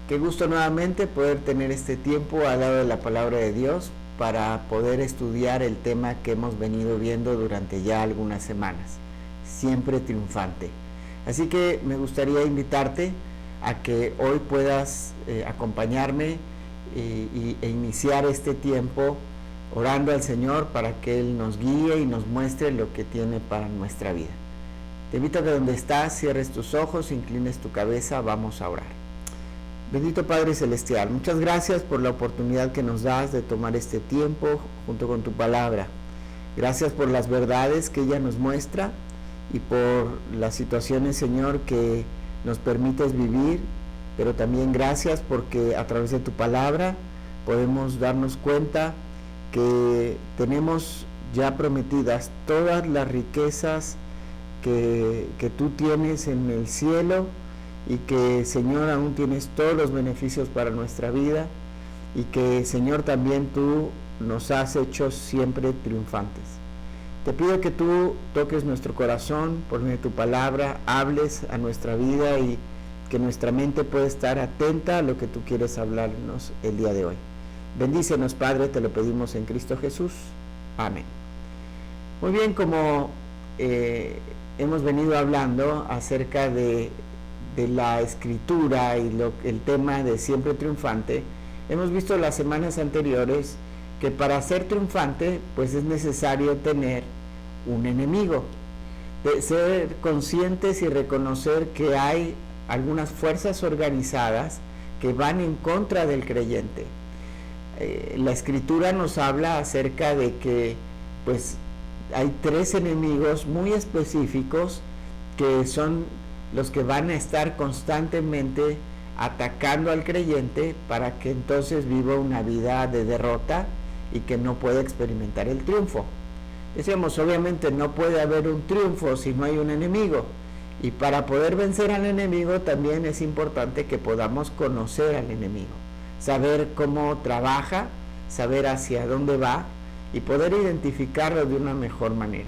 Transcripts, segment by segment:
Qué gusto nuevamente poder tener este tiempo al lado de la palabra de Dios para poder estudiar el tema que hemos venido viendo durante ya algunas semanas, siempre triunfante. Así que me gustaría invitarte a que hoy puedas acompañarme e iniciar este tiempo orando al Señor para que Él nos guíe y nos muestre lo que tiene para nuestra vida. Te invito a que donde estás cierres tus ojos, inclines tu cabeza, vamos a orar. Bendito Padre Celestial, muchas gracias por la oportunidad que nos das de tomar este tiempo junto con tu palabra. Gracias por las verdades que ella nos muestra y por las situaciones, Señor, que nos permites vivir, pero también gracias porque a través de tu palabra podemos darnos cuenta que tenemos ya prometidas todas las riquezas que tú tienes en el cielo, y que, Señor, aún tienes todos los beneficios para nuestra vida, y que, Señor, también tú nos has hecho siempre triunfantes. Te pido que tú toques nuestro corazón por medio de tu palabra, hables a nuestra vida y que nuestra mente pueda estar atenta a lo que tú quieres hablarnos el día de hoy. Bendícenos, Padre, te lo pedimos en Cristo Jesús. Amén. Muy bien, como hemos venido hablando acerca de la escritura y el tema de siempre triunfante, hemos visto las semanas anteriores que para ser triunfante pues es necesario tener un enemigo, de ser conscientes y reconocer que hay algunas fuerzas organizadas que van en contra del creyente. La escritura nos habla acerca de que pues hay 3 enemigos muy específicos que son los que van a estar constantemente atacando al creyente para que entonces viva una vida de derrota y que no pueda experimentar el triunfo. Decíamos, obviamente no puede haber un triunfo si no hay un enemigo, y para poder vencer al enemigo también es importante que podamos conocer al enemigo, saber cómo trabaja, saber hacia dónde va y poder identificarlo de una mejor manera.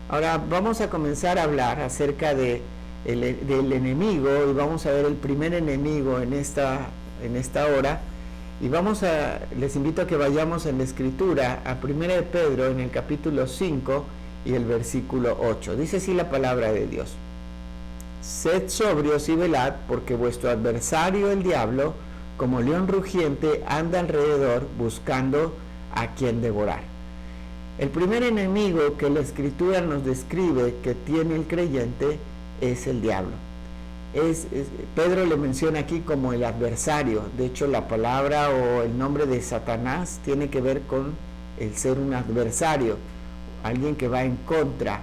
Ahora vamos a comenzar a hablar acerca del enemigo, y vamos a ver el primer enemigo en esta hora, y les invito a que vayamos en la escritura a 1 de Pedro en el capítulo 5 y el versículo 8. Dice así la palabra de Dios: Sed sobrios y velad, porque vuestro adversario el diablo, como león rugiente, anda alrededor buscando a quien devorar. El primer enemigo que la escritura nos describe que tiene el creyente es el diablo. Pedro le menciona aquí como el adversario. De hecho, la palabra o el nombre de Satanás tiene que ver con el ser un adversario, alguien que va en contra.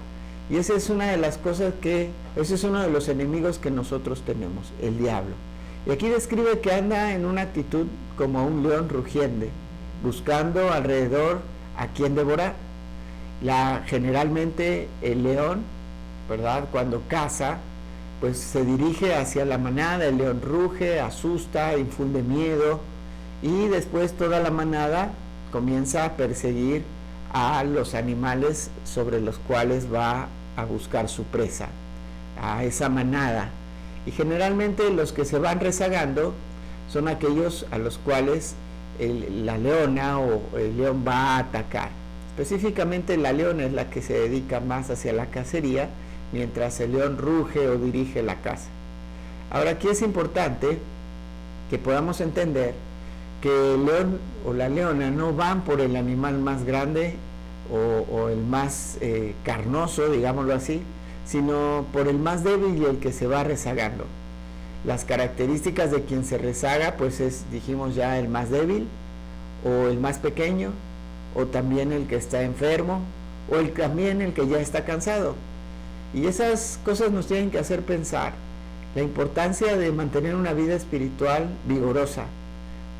Y esa es una de las cosas ese es uno de los enemigos que nosotros tenemos, el diablo. Y aquí describe que anda en una actitud como un león rugiente, buscando alrededor a quien devorar. Generalmente el león, ¿verdad?, cuando caza, pues se dirige hacia la manada, el león ruge, asusta, infunde miedo, y después toda la manada comienza a perseguir a los animales sobre los cuales va a buscar su presa, a esa manada. Y generalmente los que se van rezagando son aquellos a los cuales la leona o el león va a atacar. Específicamente la leona es la que se dedica más hacia la cacería, mientras el león ruge o dirige la caza. Ahora, aquí es importante que podamos entender que el león o la leona no van por el animal más grande o el más carnoso, digámoslo así, sino por el más débil y el que se va rezagando. Las características de quien se rezaga pues dijimos ya, el más débil o el más pequeño, o también el que está enfermo, o también el que ya está cansado. Y esas cosas nos tienen que hacer pensar la importancia de mantener una vida espiritual vigorosa,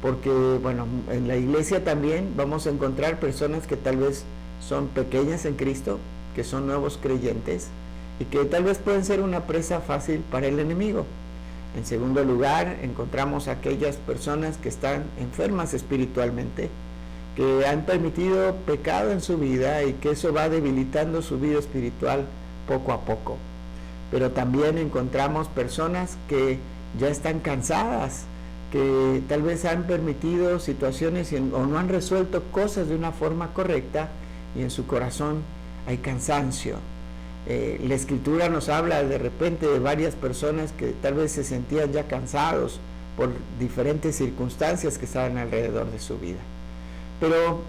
porque bueno, en la iglesia también vamos a encontrar personas que tal vez son pequeñas en Cristo, que son nuevos creyentes y que tal vez pueden ser una presa fácil para el enemigo. En segundo lugar, encontramos aquellas personas que están enfermas espiritualmente, que han permitido pecado en su vida y que eso va debilitando su vida espiritual poco a poco. Pero también encontramos personas que ya están cansadas que tal vez han permitido situaciones o no han resuelto cosas de una forma correcta y en su corazón hay cansancio. La Escritura nos habla de repente de varias personas que tal vez se sentían ya cansados por diferentes circunstancias que estaban alrededor de su vida. Pero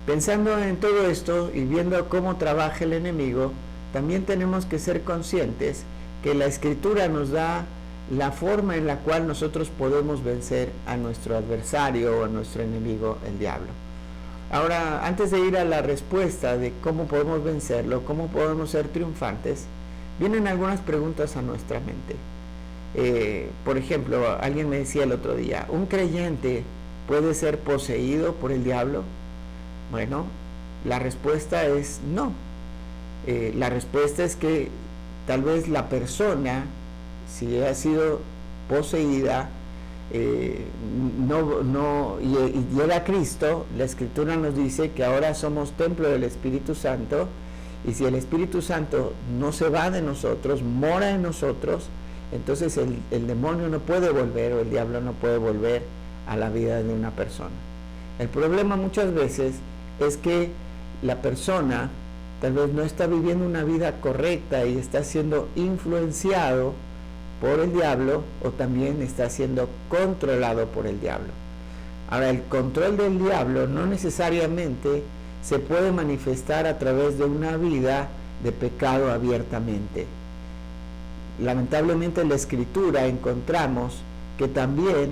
pensando en todo esto y viendo cómo trabaja el enemigo, también tenemos que ser conscientes que la Escritura nos da la forma en la cual nosotros podemos vencer a nuestro adversario o a nuestro enemigo, el diablo. Ahora, antes de ir a la respuesta de cómo podemos vencerlo, cómo podemos ser triunfantes, vienen algunas preguntas a nuestra mente. Por ejemplo, alguien me decía el otro día, ¿un creyente puede ser poseído por el diablo? Bueno, la respuesta es no. La respuesta es que tal vez la persona, si ha sido poseída, y llega a Cristo, la Escritura nos dice que ahora somos templo del Espíritu Santo, y si el Espíritu Santo no se va de nosotros, mora en nosotros, entonces el demonio no puede volver, o el diablo no puede volver a la vida de una persona. El problema muchas veces es que la persona tal vez no está viviendo una vida correcta y está siendo influenciado por el diablo, o también está siendo controlado por el diablo. Ahora, el control del diablo no necesariamente se puede manifestar a través de una vida de pecado abiertamente. Lamentablemente en la Escritura encontramos que también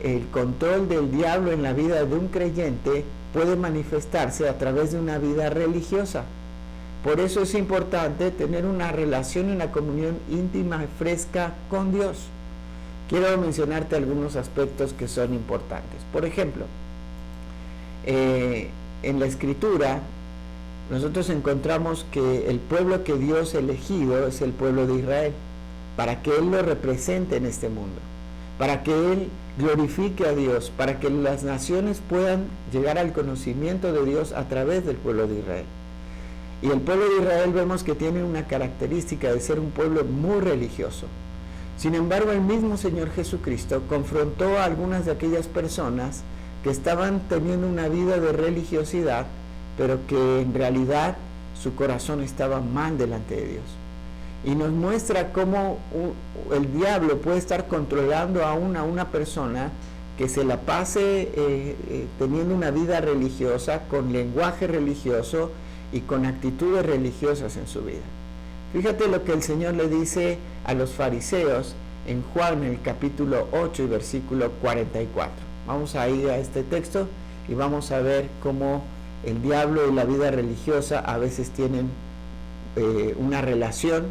el control del diablo en la vida de un creyente puede manifestarse a través de una vida religiosa. Por eso es importante tener una relación y una comunión íntima y fresca con Dios. Quiero mencionarte algunos aspectos que son importantes. Por ejemplo, en la Escritura nosotros encontramos que el pueblo que Dios ha elegido es el pueblo de Israel, para que Él lo represente en este mundo, para que Él glorifique a Dios, para que las naciones puedan llegar al conocimiento de Dios a través del pueblo de Israel. Y el pueblo de Israel vemos que tiene una característica de ser un pueblo muy religioso. Sin embargo, el mismo Señor Jesucristo confrontó a algunas de aquellas personas que estaban teniendo una vida de religiosidad, pero que en realidad su corazón estaba mal delante de Dios. Y nos muestra cómo el diablo puede estar controlando a una persona que se la pase teniendo una vida religiosa, con lenguaje religioso y con actitudes religiosas en su vida. Fíjate lo que el Señor le dice a los fariseos en Juan, el capítulo 8 y versículo 44. Vamos a ir a este texto y vamos a ver cómo el diablo y la vida religiosa a veces tienen una relación,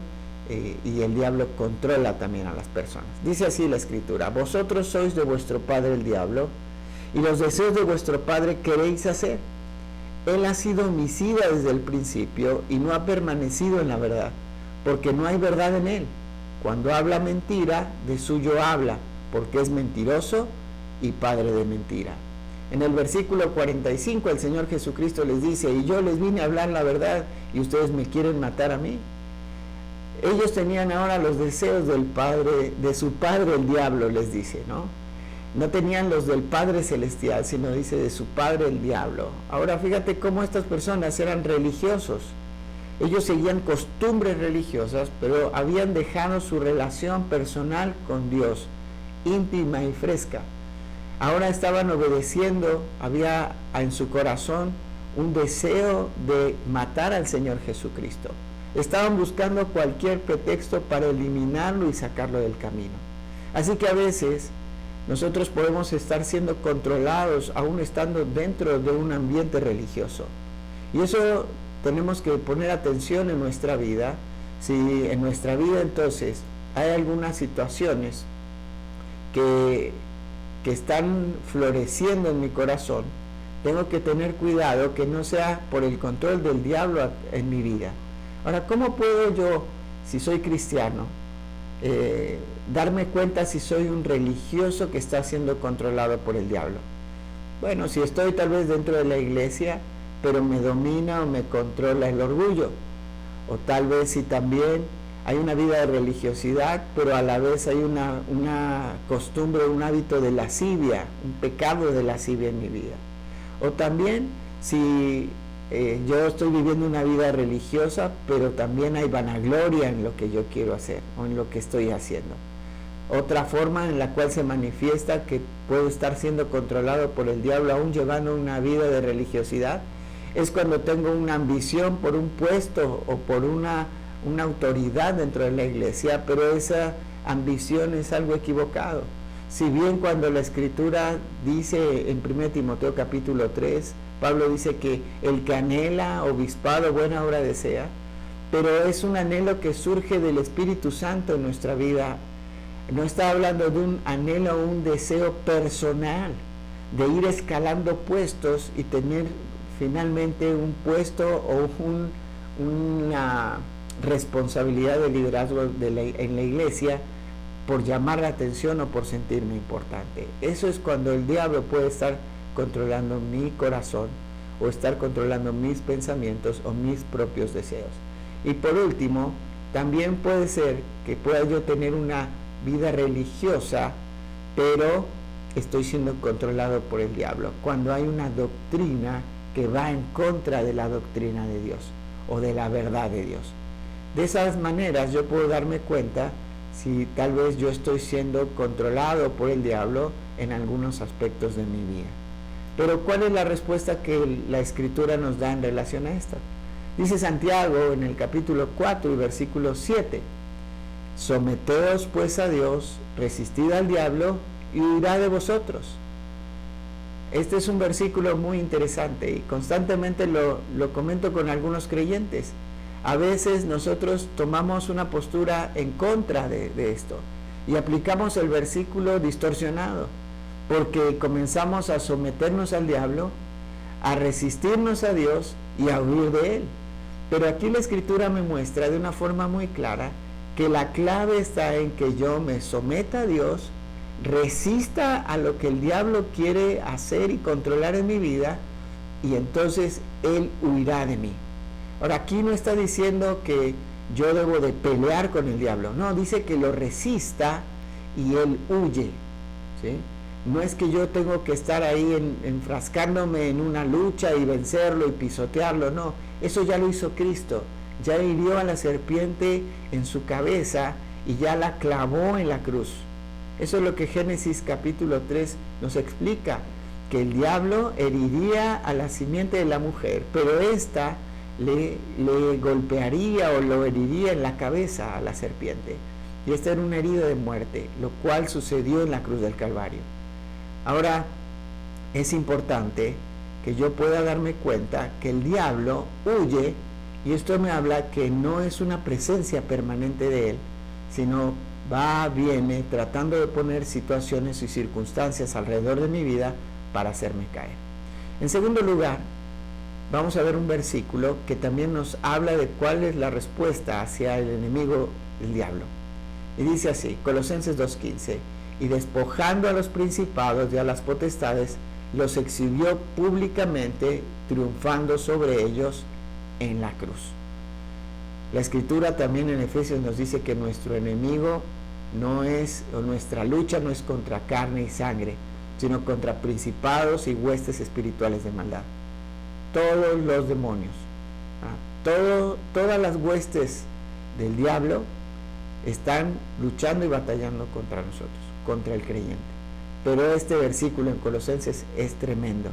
y el diablo controla también a las personas. Dice así la Escritura: vosotros sois de vuestro padre el diablo, y los deseos de vuestro padre queréis hacer. Él ha sido homicida desde el principio y no ha permanecido en la verdad, porque no hay verdad en él. Cuando habla mentira, de suyo habla, porque es mentiroso y padre de mentira. En el versículo 45 el Señor Jesucristo les dice: y yo les vine a hablar la verdad y ustedes me quieren matar a mí. Ellos tenían ahora los deseos del padre, de su padre el diablo, les dice, ¿no? No tenían los del Padre Celestial, sino dice de su padre el diablo. Ahora fíjate cómo estas personas eran religiosos. Ellos seguían costumbres religiosas, pero habían dejado su relación personal con Dios, íntima y fresca. Ahora estaban obedeciendo, había en su corazón un deseo de matar al Señor Jesucristo. Estaban buscando cualquier pretexto para eliminarlo y sacarlo del camino. Así que a veces nosotros podemos estar siendo controlados aún estando dentro de un ambiente religioso. Y eso tenemos que poner atención en nuestra vida. Si en nuestra vida entonces hay algunas situaciones que están floreciendo en mi corazón, tengo que tener cuidado que no sea por el control del diablo en mi vida. Ahora, ¿cómo puedo yo, si soy cristiano, darme cuenta si soy un religioso que está siendo controlado por el diablo? Bueno, si estoy tal vez dentro de la iglesia, pero me domina o me controla el orgullo, o tal vez si también Hay una vida de religiosidad, pero a la vez hay una costumbre, un hábito de lascivia, un pecado de lascivia en mi vida. O también si yo estoy viviendo una vida religiosa, pero también hay vanagloria en lo que yo quiero hacer o en lo que estoy haciendo. Otra forma en la cual se manifiesta que puedo estar siendo controlado por el diablo aún llevando una vida de religiosidad es cuando tengo una ambición por un puesto o por una autoridad dentro de la iglesia, pero esa ambición es algo equivocado. Si bien cuando la Escritura dice en 1 Timoteo capítulo 3, Pablo dice que el que anhela obispado buena obra desea, pero es un anhelo que surge del Espíritu Santo en nuestra vida. No está hablando de un anhelo o un deseo personal, de ir escalando puestos y tener finalmente un puesto o una responsabilidad de liderazgo en la iglesia por llamar la atención o por sentirme importante. Eso es cuando el diablo puede estar controlando mi corazón o estar controlando mis pensamientos o mis propios deseos. Y por último, también puede ser que pueda yo tener una vida religiosa, pero estoy siendo controlado por el diablo, cuando hay una doctrina que va en contra de la doctrina de Dios o de la verdad de Dios. De esas maneras yo puedo darme cuenta si tal vez yo estoy siendo controlado por el diablo en algunos aspectos de mi vida. Pero ¿cuál es la respuesta que la Escritura nos da en relación a esto? Dice Santiago en el capítulo 4 y versículo 7, someteos pues a Dios, resistid al diablo y huirá de vosotros. Este es un versículo muy interesante y constantemente lo comento con algunos creyentes. A veces nosotros tomamos una postura en contra de esto y aplicamos el versículo distorsionado, porque comenzamos a someternos al diablo, a resistirnos a Dios y a huir de él. Pero aquí la Escritura me muestra de una forma muy clara que la clave está en que yo me someta a Dios, resista a lo que el diablo quiere hacer y controlar en mi vida, y entonces él huirá de mí. Ahora, aquí no está diciendo que yo debo de pelear con el diablo, no, dice que lo resista y él huye, ¿sí? No es que yo tengo que estar ahí enfrascándome en una lucha y vencerlo y pisotearlo, no, eso ya lo hizo Cristo, ya hirió a la serpiente en su cabeza y ya la clavó en la cruz. Eso es lo que Génesis capítulo 3 nos explica, que el diablo heriría a la simiente de la mujer, pero ésta le golpearía o lo heriría en la cabeza a la serpiente. Y esta era una herida de muerte, lo cual sucedió en la cruz del Calvario. Ahora, es importante que yo pueda darme cuenta que el diablo huye, y esto me habla que no es una presencia permanente de él, sino va, viene, tratando de poner situaciones y circunstancias alrededor de mi vida para hacerme caer. En segundo lugar, vamos a ver un versículo que también nos habla de cuál es la respuesta hacia el enemigo, el diablo. Y dice así, Colosenses 2:15, y despojando a los principados y a las potestades, los exhibió públicamente, triunfando sobre ellos en la cruz. La Escritura también en Efesios nos dice que nuestro enemigo no es, o nuestra lucha no es contra carne y sangre, sino contra principados y huestes espirituales de maldad. Todos los demonios, todas las huestes del diablo están luchando y batallando contra nosotros, contra el creyente. Pero este versículo en Colosenses es tremendo,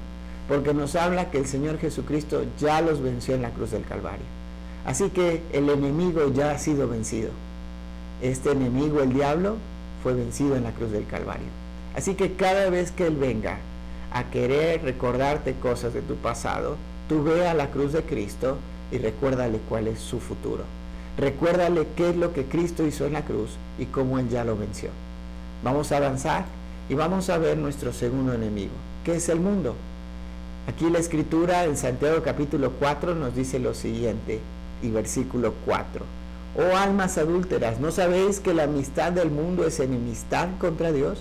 porque nos habla que el Señor Jesucristo ya los venció en la cruz del Calvario. Así que el enemigo ya ha sido vencido. Este enemigo, el diablo, fue vencido en la cruz del Calvario. Así que cada vez que él venga a querer recordarte cosas de tu pasado, tú ve a la cruz de Cristo y recuérdale cuál es su futuro. Recuérdale qué es lo que Cristo hizo en la cruz y cómo él ya lo venció. Vamos a avanzar y vamos a ver nuestro segundo enemigo, que es el mundo. Aquí la Escritura en Santiago capítulo 4 nos dice lo siguiente, y versículo 4. Oh almas adúlteras, ¿no sabéis que la amistad del mundo es enemistad contra Dios?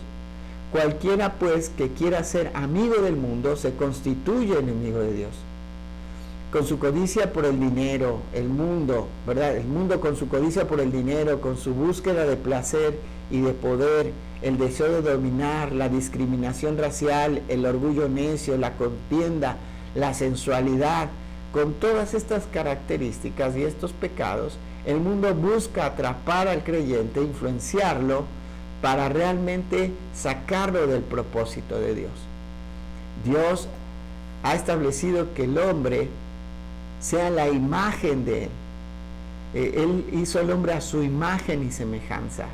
Cualquiera pues que quiera ser amigo del mundo se constituye enemigo de Dios. con su codicia por el dinero, el mundo, ¿verdad? El mundo con su codicia por el dinero, con su búsqueda de placer y de poder, el deseo de dominar, la discriminación racial, el orgullo necio, la contienda, la sensualidad, con todas estas características y estos pecados, el mundo busca atrapar al creyente, influenciarlo para realmente sacarlo del propósito de Dios. Dios ha establecido que el hombre sea la imagen de Él. Él hizo al hombre a su imagen y semejanza,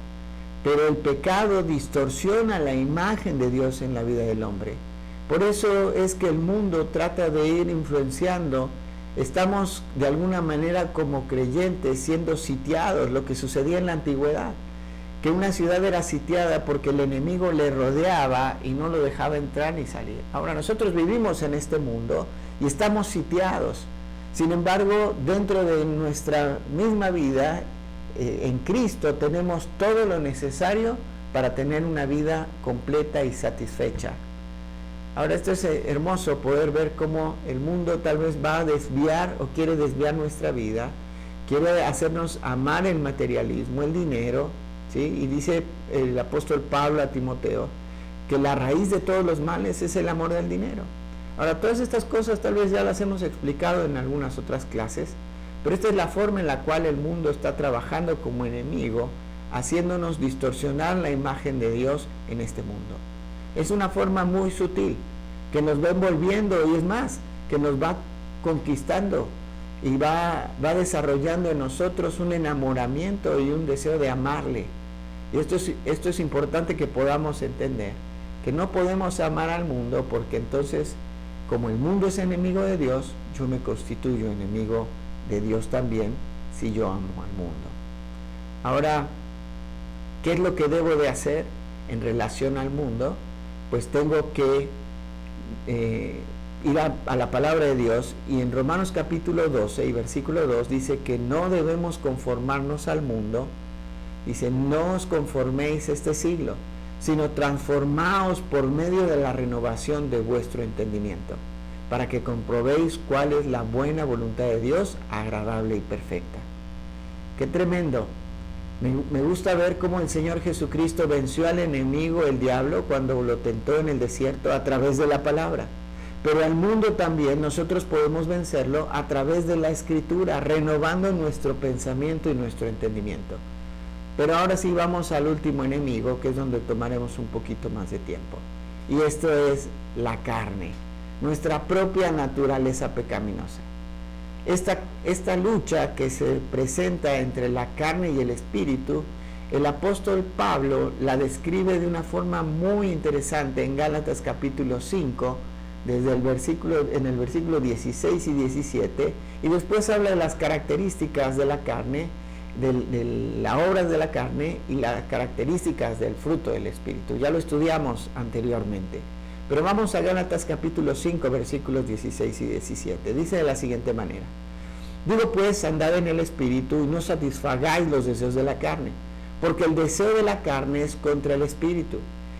pero el pecado distorsiona la imagen de Dios en la vida del hombre. Por eso es que el mundo trata de ir influenciando. Estamos de alguna manera como creyentes siendo sitiados, lo que sucedía en la antigüedad, que una ciudad era sitiada porque el enemigo le rodeaba y no lo dejaba entrar ni salir. Ahora nosotros vivimos en este mundo y estamos sitiados. Sin embargo, dentro de nuestra misma vida, en Cristo tenemos todo lo necesario para tener una vida completa y satisfecha. Ahora esto es hermoso poder ver cómo el mundo tal vez va a desviar o quiere desviar nuestra vida, quiere hacernos amar el materialismo, el dinero, ¿sí? Y dice el apóstol Pablo a Timoteo que la raíz de todos los males es el amor del dinero. Ahora, todas estas cosas tal vez ya las hemos explicado en algunas otras clases, pero esta es la forma en la cual el mundo está trabajando como enemigo, haciéndonos distorsionar la imagen de Dios en este mundo. Es una forma muy sutil, que nos va envolviendo y es más, que nos va conquistando y va desarrollando en nosotros un enamoramiento y un deseo de amarle. Y esto es importante que podamos entender, que no podemos amar al mundo porque entonces, como el mundo es enemigo de Dios, yo me constituyo enemigo de Dios también si yo amo al mundo. Ahora, ¿qué es lo que debo de hacer en relación al mundo? Pues tengo que ir a la palabra de Dios, y en Romanos capítulo 12 y versículo 2 dice que no debemos conformarnos al mundo. Dice, no os conforméis a este siglo, sino transformaos por medio de la renovación de vuestro entendimiento, para que comprobéis cuál es la buena voluntad de Dios, agradable y perfecta. ¡Qué tremendo! Me gusta ver cómo el Señor Jesucristo venció al enemigo, el diablo, cuando lo tentó en el desierto a través de la palabra. Pero al mundo también nosotros podemos vencerlo a través de la Escritura, renovando nuestro pensamiento y nuestro entendimiento. Pero ahora sí vamos al último enemigo, que es donde tomaremos un poquito más de tiempo. Y esto es la carne, nuestra propia naturaleza pecaminosa. Esta lucha que se presenta entre la carne y el espíritu, el apóstol Pablo la describe de una forma muy interesante en Gálatas capítulo 5, en el versículo 16 y 17, y después habla de las características de la carne, de las obras de la carne y las características del fruto del espíritu. Ya lo estudiamos anteriormente. Pero vamos a Gálatas capítulo 5, versículos 16 y 17. Dice de la siguiente manera: digo pues, andad en el espíritu y no satisfagáis los deseos de la carne, porque el deseo de la carne es contra el espíritu,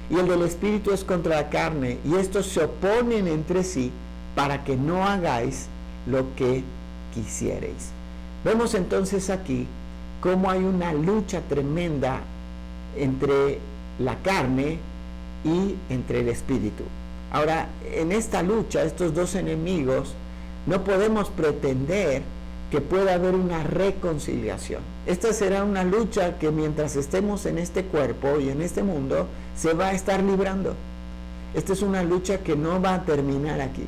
y el del espíritu es contra la carne, y estos se oponen entre sí para que no hagáis lo que quisiereis. Vemos entonces aquí cómo hay una lucha tremenda entre la carne y entre el espíritu. Ahora, en esta lucha, estos dos enemigos, no podemos pretender que pueda haber una reconciliación. Esta será una lucha que mientras estemos en este cuerpo y en este mundo, se va a estar librando. Esta es una lucha que no va a terminar aquí.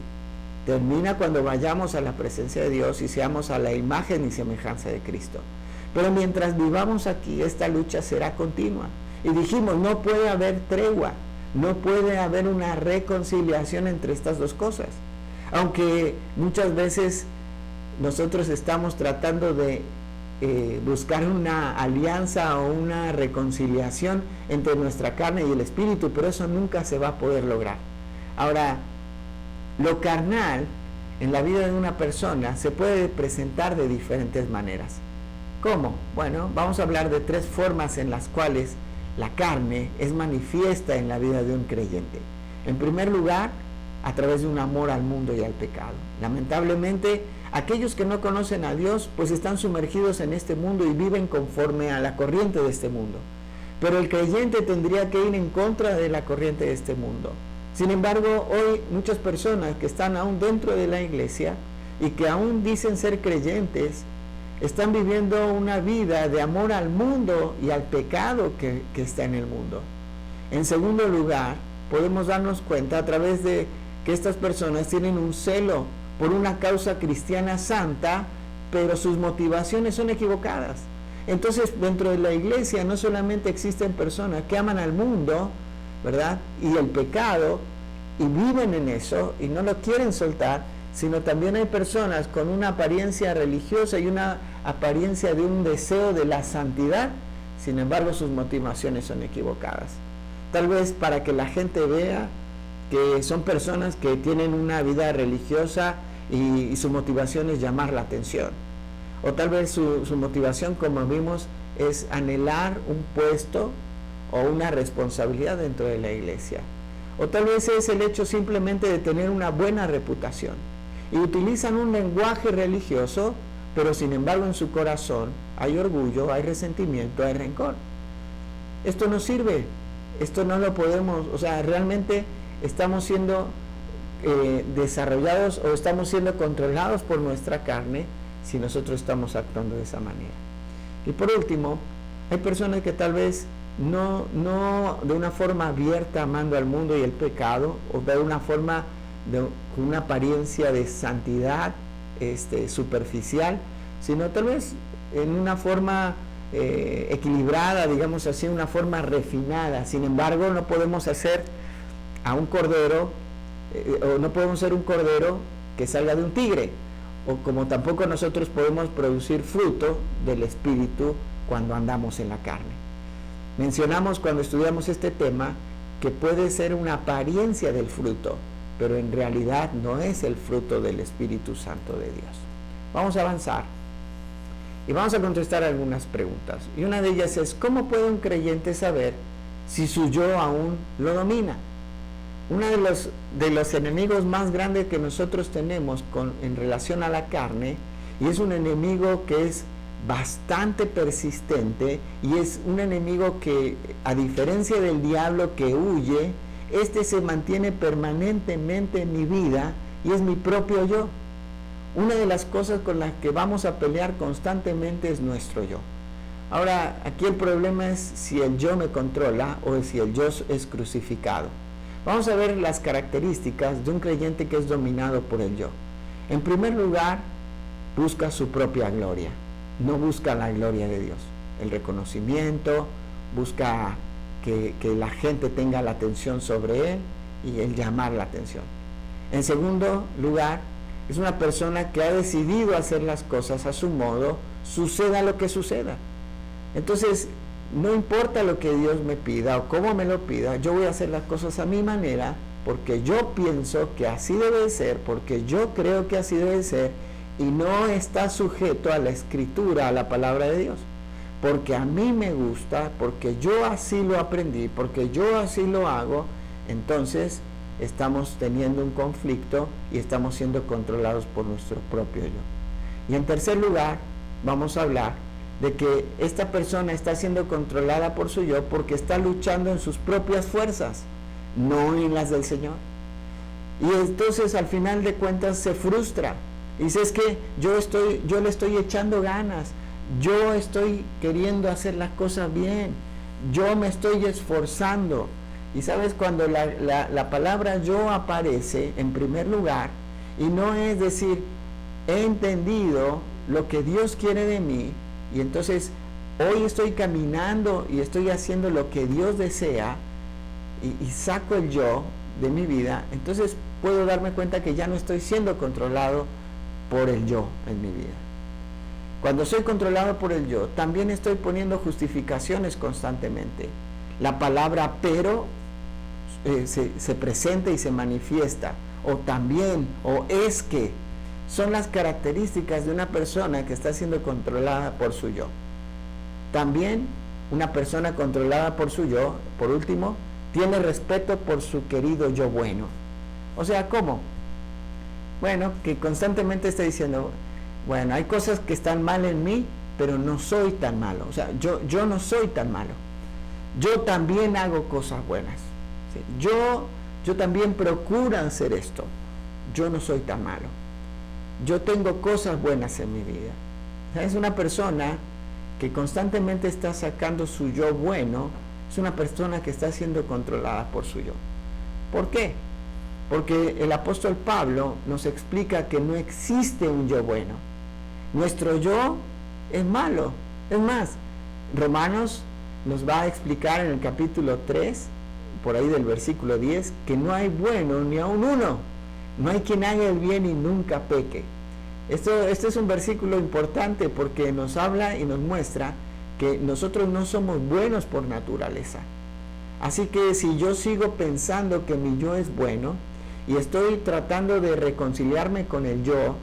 Termina cuando vayamos a la presencia de Dios y seamos a la imagen y semejanza de Cristo. Pero mientras vivamos aquí, esta lucha será continua. Y dijimos, no puede haber tregua. No puede haber una reconciliación entre estas dos cosas. Aunque muchas veces nosotros estamos tratando de buscar una alianza o una reconciliación entre nuestra carne y el espíritu, pero eso nunca se va a poder lograr. Ahora, lo carnal en la vida de una persona se puede presentar de diferentes maneras. ¿Cómo? Bueno, vamos a hablar de 3 formas en las cuales la carne es manifiesta en la vida de un creyente. En primer lugar, a través de un amor al mundo y al pecado. Lamentablemente, aquellos que no conocen a Dios, pues están sumergidos en este mundo y viven conforme a la corriente de este mundo. Pero el creyente tendría que ir en contra de la corriente de este mundo. Sin embargo, hoy muchas personas que están aún dentro de la iglesia y que aún dicen ser creyentes, están viviendo una vida de amor al mundo y al pecado que está en el mundo. En segundo lugar, podemos darnos cuenta a través de que estas personas tienen un celo por una causa cristiana santa, pero sus motivaciones son equivocadas. Entonces, dentro de la iglesia no solamente existen personas que aman al mundo, ¿verdad?, y el pecado, y viven en eso, y no lo quieren soltar, sino también hay personas con una apariencia religiosa y una apariencia de un deseo de la santidad, sin embargo sus motivaciones son equivocadas. Tal vez para que la gente vea que son personas que tienen una vida religiosa y su motivación es llamar la atención. O tal vez su motivación, como vimos, es anhelar un puesto o una responsabilidad dentro de la iglesia. O tal vez es el hecho simplemente de tener una buena reputación. Y utilizan un lenguaje religioso, pero sin embargo en su corazón hay orgullo, hay resentimiento, hay rencor. Esto no sirve, esto no lo podemos, o sea, realmente estamos siendo desarrollados o estamos siendo controlados por nuestra carne si nosotros estamos actuando de esa manera. Y por último, hay personas que tal vez no de una forma abierta amando al mundo y el pecado, o de una forma con una apariencia de santidad superficial, sino tal vez en una forma equilibrada, digamos así, una forma refinada. Sin embargo, no podemos hacer a un cordero, o no podemos ser un cordero que salga de un tigre, o como tampoco nosotros podemos producir fruto del Espíritu cuando andamos en la carne. Mencionamos cuando estudiamos este tema que puede ser una apariencia del fruto, pero en realidad no es el fruto del Espíritu Santo de Dios. Vamos a avanzar y vamos a contestar algunas preguntas. Y una de ellas es, ¿cómo puede un creyente saber si su yo aún lo domina? Uno de los enemigos más grandes que nosotros tenemos en relación a la carne, y es un enemigo que es bastante persistente, y es un enemigo que, a diferencia del diablo que huye, se mantiene permanentemente en mi vida, y es mi propio yo. Una de las cosas con las que vamos a pelear constantemente es nuestro yo. Ahora, aquí el problema es si el yo me controla o si el yo es crucificado. Vamos a ver las características de un creyente que es dominado por el yo. En primer lugar, busca su propia gloria, no busca la gloria de Dios. El reconocimiento, busca que la gente tenga la atención sobre él y el llamar la atención. En segundo lugar, es una persona que ha decidido hacer las cosas a su modo, suceda lo que suceda. Entonces, no importa lo que Dios me pida o cómo me lo pida, yo voy a hacer las cosas a mi manera, porque yo pienso que así debe de ser, porque yo creo que así debe de ser, y no está sujeto a la Escritura, a la palabra de Dios. Porque a mí me gusta, porque yo así lo aprendí, porque yo así lo hago, entonces estamos teniendo un conflicto y estamos siendo controlados por nuestro propio yo. Y en tercer lugar, vamos a hablar de que esta persona está siendo controlada por su yo porque está luchando en sus propias fuerzas, no en las del Señor. Y entonces al final de cuentas se frustra. Y dice, es que yo le estoy echando ganas, yo estoy queriendo hacer las cosas bien, yo me estoy esforzando. Y sabes, cuando la palabra yo aparece en primer lugar, y no es decir, he entendido lo que Dios quiere de mí, y entonces hoy estoy caminando y estoy haciendo lo que Dios desea, y saco el yo de mi vida, entonces puedo darme cuenta que ya no estoy siendo controlado por el yo en mi vida. Cuando soy controlado por el yo, también estoy poniendo justificaciones constantemente. La palabra pero se presenta y se manifiesta, o también, o es que, son las características de una persona que está siendo controlada por su yo. También una persona controlada por su yo, por último, tiene respeto por su querido yo bueno. O sea, ¿cómo? Bueno, que constantemente está diciendo, bueno, hay cosas que están mal en mí, pero no soy tan malo. O sea, yo no soy tan malo. Yo también hago cosas buenas. ¿Sí? Yo también procuro hacer esto. Yo no soy tan malo. Yo tengo cosas buenas en mi vida. O sea, es una persona que constantemente está sacando su yo bueno. Es una persona que está siendo controlada por su yo. ¿Por qué? Porque el apóstol Pablo nos explica que no existe un yo bueno. Nuestro yo es malo. Es más, Romanos nos va a explicar en el capítulo 3, por ahí del versículo 10, que no hay bueno ni aun uno. No hay quien haga el bien y nunca peque. Este es un versículo importante porque nos habla y nos muestra que nosotros no somos buenos por naturaleza. Así que si yo sigo pensando que mi yo es bueno y estoy tratando de reconciliarme con el yo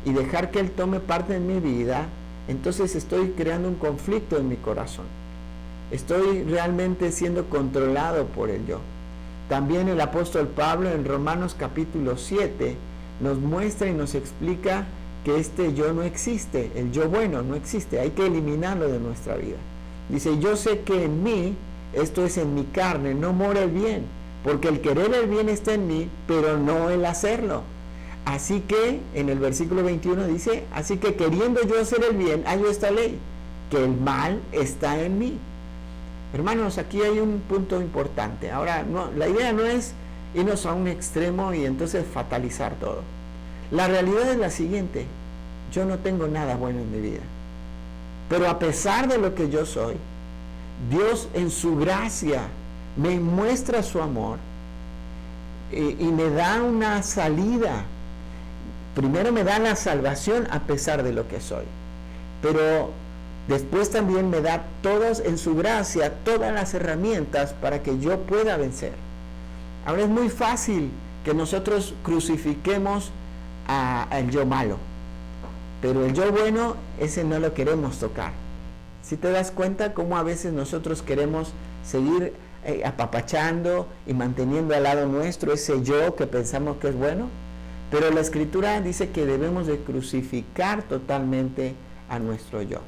y dejar que él tome parte en mi vida, entonces estoy creando un conflicto en mi corazón. Estoy realmente siendo controlado por el yo. También el apóstol Pablo en Romanos capítulo 7 nos muestra y nos explica que este yo no existe, el yo bueno no existe, hay que eliminarlo de nuestra vida. Dice, yo sé que en mí, esto es en mi carne, no mora el bien, porque el querer el bien está en mí, pero no el hacerlo. Así que, en el versículo 21 dice, así que queriendo yo hacer el bien, hallo esta ley, que el mal está en mí. Hermanos, aquí hay un punto importante. Ahora, la idea no es irnos a un extremo y entonces fatalizar todo. La realidad es la siguiente, yo no tengo nada bueno en mi vida, pero a pesar de lo que yo soy, Dios en su gracia me muestra su amor y me da una salida. Primero me da la salvación a pesar de lo que soy, pero después también me da todas en su gracia, todas las herramientas para que yo pueda vencer. Ahora es muy fácil que nosotros crucifiquemos al yo malo, pero el yo bueno, ese no lo queremos tocar. Si te das cuenta cómo a veces nosotros queremos seguir apapachando y manteniendo al lado nuestro ese yo que pensamos que es bueno, pero la Escritura dice que debemos de crucificar totalmente a nuestro yo.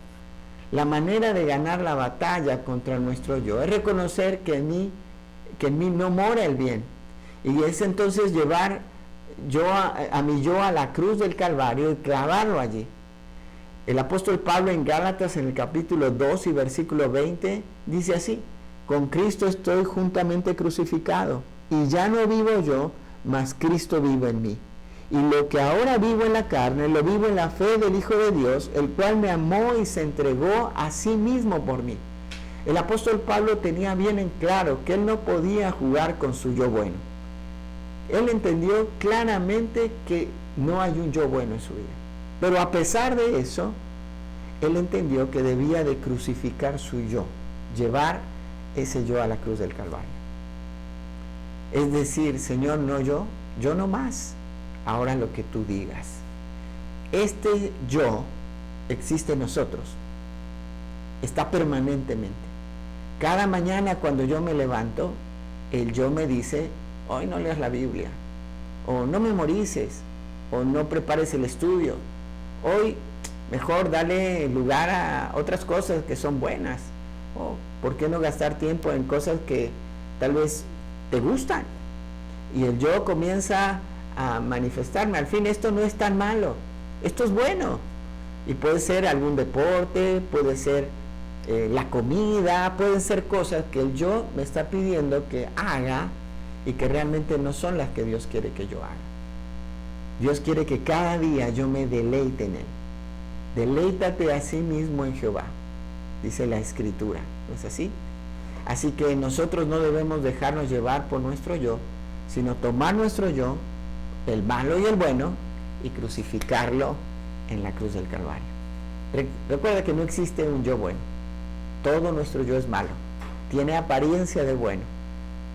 La manera de ganar la batalla contra nuestro yo es reconocer que en mí no mora el bien, y es entonces llevar a mi yo a la cruz del Calvario y clavarlo allí. El apóstol Pablo en Gálatas en el capítulo 2 y versículo 20 dice así, con Cristo estoy juntamente crucificado, y ya no vivo yo, mas Cristo vive en mí. Y lo que ahora vivo en la carne, lo vivo en la fe del Hijo de Dios, el cual me amó y se entregó a sí mismo por mí. El apóstol Pablo tenía bien en claro que él no podía jugar con su yo bueno. Él entendió claramente que no hay un yo bueno en su vida. Pero a pesar de eso, él entendió que debía de crucificar su yo, llevar ese yo a la cruz del Calvario. Es decir, Señor, no yo no más. Ahora lo que tú digas. Este yo existe en nosotros. Está permanentemente. Cada mañana cuando yo me levanto, el yo me dice, hoy no leas la Biblia, o no memorices, o no prepares el estudio. Hoy mejor dale lugar a otras cosas que son buenas. O ¿por qué no gastar tiempo en cosas que tal vez te gustan? Y el yo comienza a manifestarme, al fin esto no es tan malo, esto es bueno, y puede ser algún deporte, puede ser la comida, pueden ser cosas que el yo me está pidiendo que haga y que realmente no son las que Dios quiere que yo haga. Dios quiere que cada día yo me deleite en Él. Deleítate a sí mismo en Jehová, dice la Escritura, ¿no es así? Así que nosotros no debemos dejarnos llevar por nuestro yo, sino tomar nuestro yo, el malo y el bueno, y crucificarlo en la cruz del Calvario. Recuerda que no existe un yo bueno. Todo nuestro yo es malo. Tiene apariencia de bueno,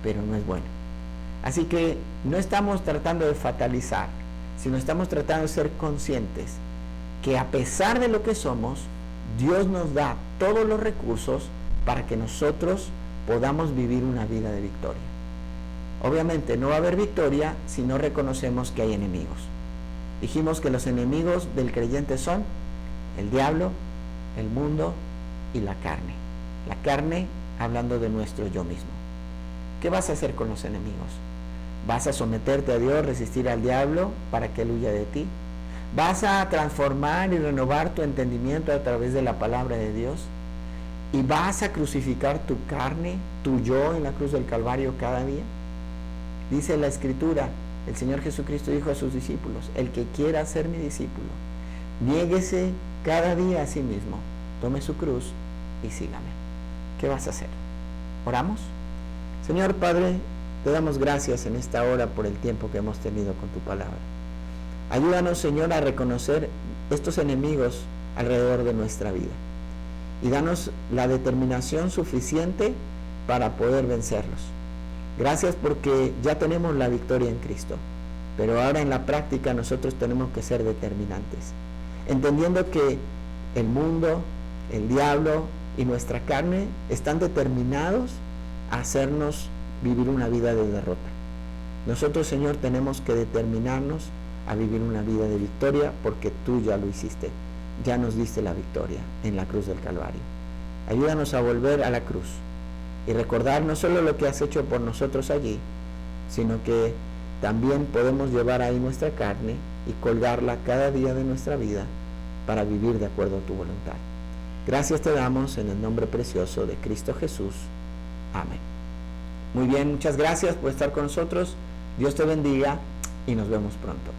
pero no es bueno. Así que no estamos tratando de fatalizar, sino estamos tratando de ser conscientes que a pesar de lo que somos, Dios nos da todos los recursos para que nosotros podamos vivir una vida de victoria. Obviamente no va a haber victoria si no reconocemos que hay enemigos. Dijimos que los enemigos del creyente son el diablo, el mundo y la carne. La carne hablando de nuestro yo mismo. ¿Qué vas a hacer con los enemigos? ¿Vas a someterte a Dios, resistir al diablo para que él huya de ti? ¿Vas a transformar y renovar tu entendimiento a través de la palabra de Dios? ¿Y vas a crucificar tu carne, tu yo en la cruz del Calvario cada día? Dice la Escritura, el Señor Jesucristo dijo a sus discípulos, el que quiera ser mi discípulo, niéguese cada día a sí mismo, tome su cruz y sígame. ¿Qué vas a hacer? ¿Oramos? Señor Padre, te damos gracias en esta hora por el tiempo que hemos tenido con tu palabra. Ayúdanos, Señor, a reconocer estos enemigos alrededor de nuestra vida y danos la determinación suficiente para poder vencerlos. Gracias porque ya tenemos la victoria en Cristo, pero ahora en la práctica nosotros tenemos que ser determinantes, entendiendo que el mundo, el diablo y nuestra carne están determinados a hacernos vivir una vida de derrota. Nosotros, Señor, tenemos que determinarnos a vivir una vida de victoria porque tú ya lo hiciste, ya nos diste la victoria en la cruz del Calvario. Ayúdanos a volver a la cruz y recordar no solo lo que has hecho por nosotros allí, sino que también podemos llevar ahí nuestra carne y colgarla cada día de nuestra vida para vivir de acuerdo a tu voluntad. Gracias te damos en el nombre precioso de Cristo Jesús. Amén. Muy bien, muchas gracias por estar con nosotros. Dios te bendiga y nos vemos pronto.